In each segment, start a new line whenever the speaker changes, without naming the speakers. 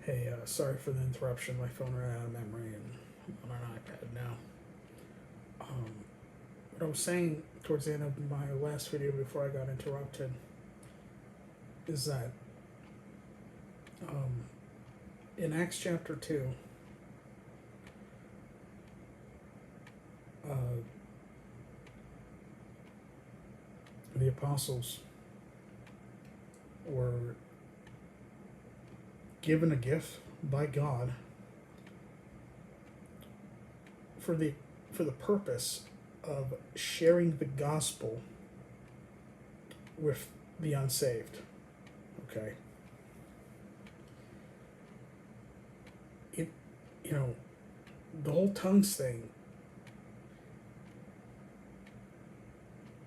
Hey, sorry for the interruption. My phone ran out of memory and I'm on an iPad now. Um, what I was saying towards the end of my last video before I got interrupted is that um, in Acts chapter 2, uh, the apostles were given a gift by God for the for the purpose of sharing the gospel with the unsaved. Okay. It you know, the whole tongues thing,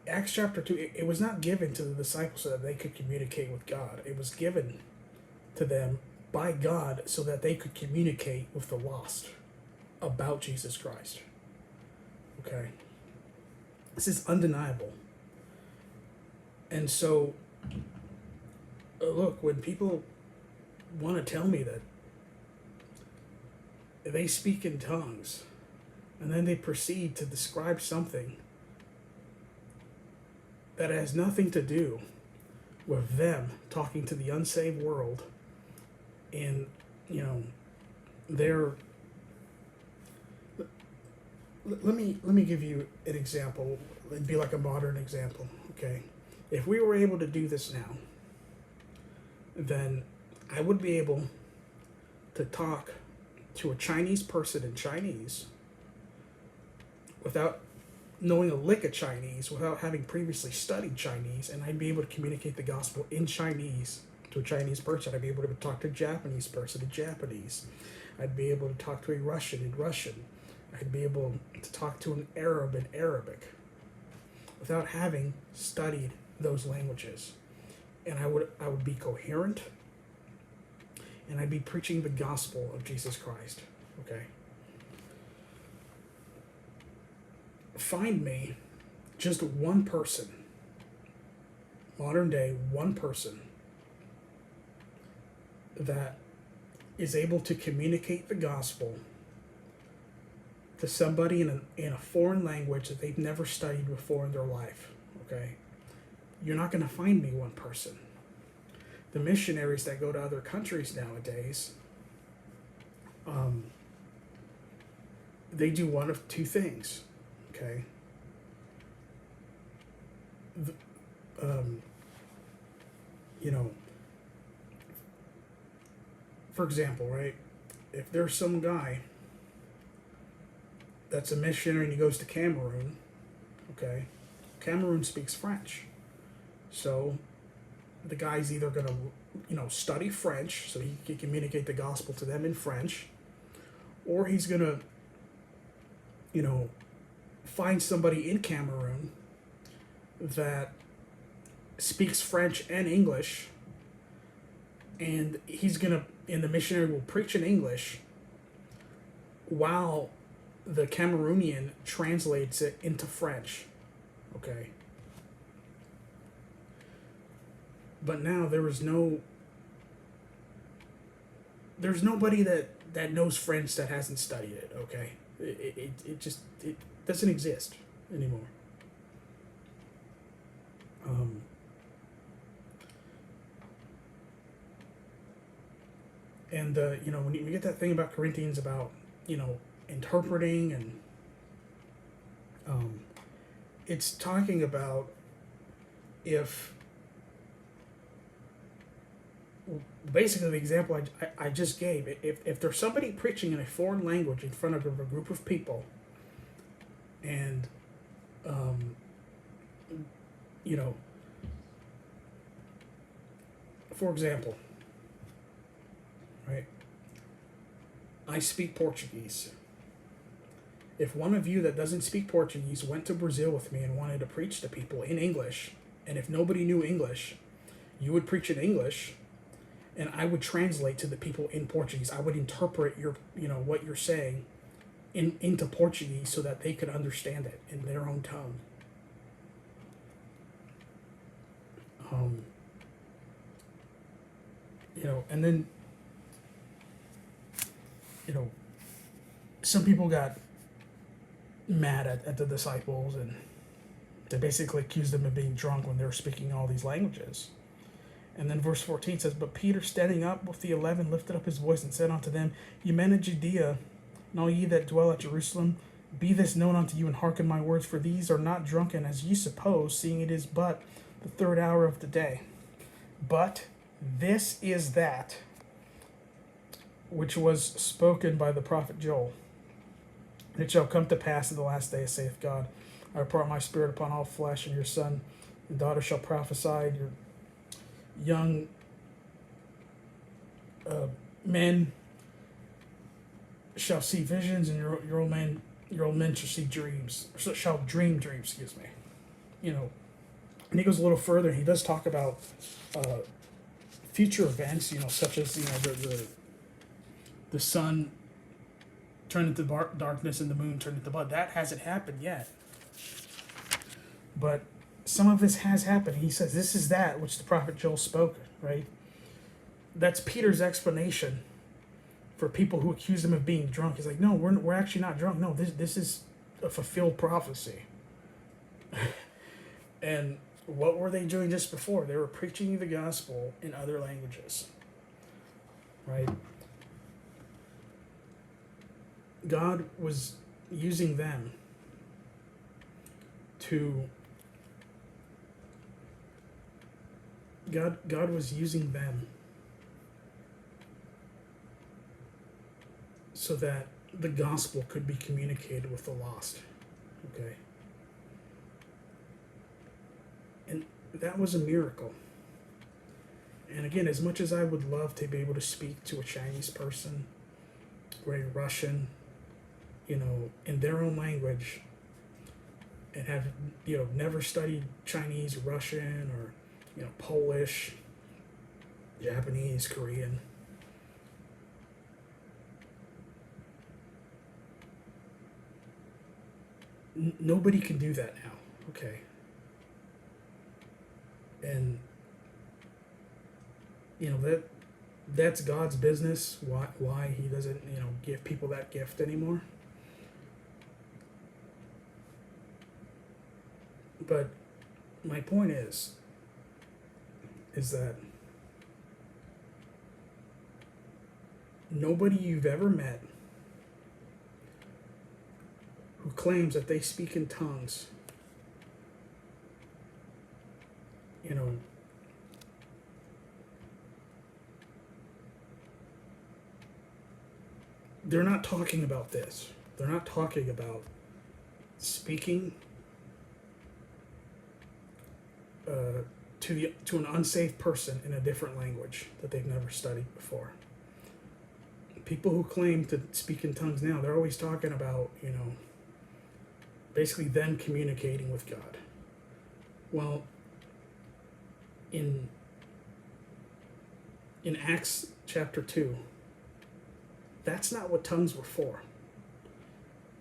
Acts chapter 2, it was not given to the disciples so that they could communicate with God. It was given to them by God so that they could communicate with the lost about Jesus Christ. Okay? This is undeniable. And so, look, when people want to tell me that they speak in tongues and then they proceed to describe something that has nothing to do with them talking to the unsaved world and, you know, their let me give you an example. It'd be like a modern example, okay? If we were able to do this now, then I would be able to talk to a Chinese person in Chinese without knowing a lick of Chinese, without having previously studied Chinese, and I'd be able to communicate the gospel in Chinese to a Chinese person. I'd be able to talk to a Japanese person in Japanese. I'd be able to talk to a Russian in Russian. I'd be able to talk to an Arab in Arabic without having studied those languages. And I would be coherent, and I'd be preaching the gospel of Jesus Christ. Okay? Find me just one person, modern day, one person that is able to communicate the gospel to somebody in a foreign language that they've never studied before in their life. Okay? You're not going to find me one person. The missionaries that go to other countries nowadays, they do one of two things. Okay? You know, for example, right? If there's some guy that's a missionary and he goes to Cameroon, okay? Cameroon speaks French. So the guy's either going to, study French so he can communicate the gospel to them in French, or he's going to, find somebody in Cameroon that speaks French and English, and the missionary will preach in English while the Cameroonian translates it into French. Okay? But now there's nobody that knows French that hasn't studied it. Okay? It just doesn't exist anymore. And when you get that thing about Corinthians about interpreting, and it's talking about if basically the example I just gave, if there's somebody preaching in a foreign language in front of a group of people, and for example, right, I speak Portuguese. If one of you that doesn't speak Portuguese went to Brazil with me and wanted to preach to people in English, and if nobody knew English, you would preach in English, and I would translate to the people in Portuguese. I would interpret what you're saying into Portuguese so that they could understand it in their own tongue. And then you know, some people got mad at the disciples, and they basically accused them of being drunk when they were speaking all these languages. And then verse 14 says, But Peter, standing up with the 11, lifted up his voice and said unto them, Ye men of Judea, and all ye that dwell at Jerusalem, be this known unto you, and hearken my words, for these are not drunken, as ye suppose, seeing it is but the third hour of the day. But this is that which was spoken by the prophet Joel. And it shall come to pass in the last days, saith God, I will pour out my spirit upon all flesh, and your son and daughter shall prophesy, and your young men shall see visions, and your old men shall see dreams, or shall dream dreams. Excuse me. You know, and he goes a little further. He does talk about future events. You know, such as the sun turned into darkness and the moon turned into blood. That hasn't happened yet, but some of this has happened. He says, this is that which the prophet Joel spoke, right? That's Peter's explanation for people who accuse him of being drunk. He's like, no, we're actually not drunk. No, this is a fulfilled prophecy. And what were they doing just before? They were preaching the gospel in other languages, right? God was using them to God was using them so that the gospel could be communicated with the lost. Okay. And that was a miracle. And again, as much as I would love to be able to speak to a Chinese person or a Russian, you know, in their own language, and have, you know, never studied Chinese, Russian, or, you know, Polish, Japanese, Korean, nobody can do that now, okay? And, you know, that's God's business, why he doesn't, you know, give people that gift anymore. But my point is that nobody you've ever met who claims that they speak in tongues, you know, they're not talking about this. They're not talking about speaking to an unsafe person in a different language that they've never studied before. People who claim to speak in tongues now, they're always talking about, you know, basically them communicating with God. Well, in Acts chapter 2, that's not what tongues were for.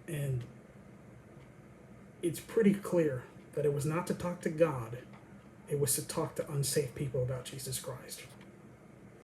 And it's pretty clear that it was not to talk to God, it was to talk to unsafe people about Jesus Christ.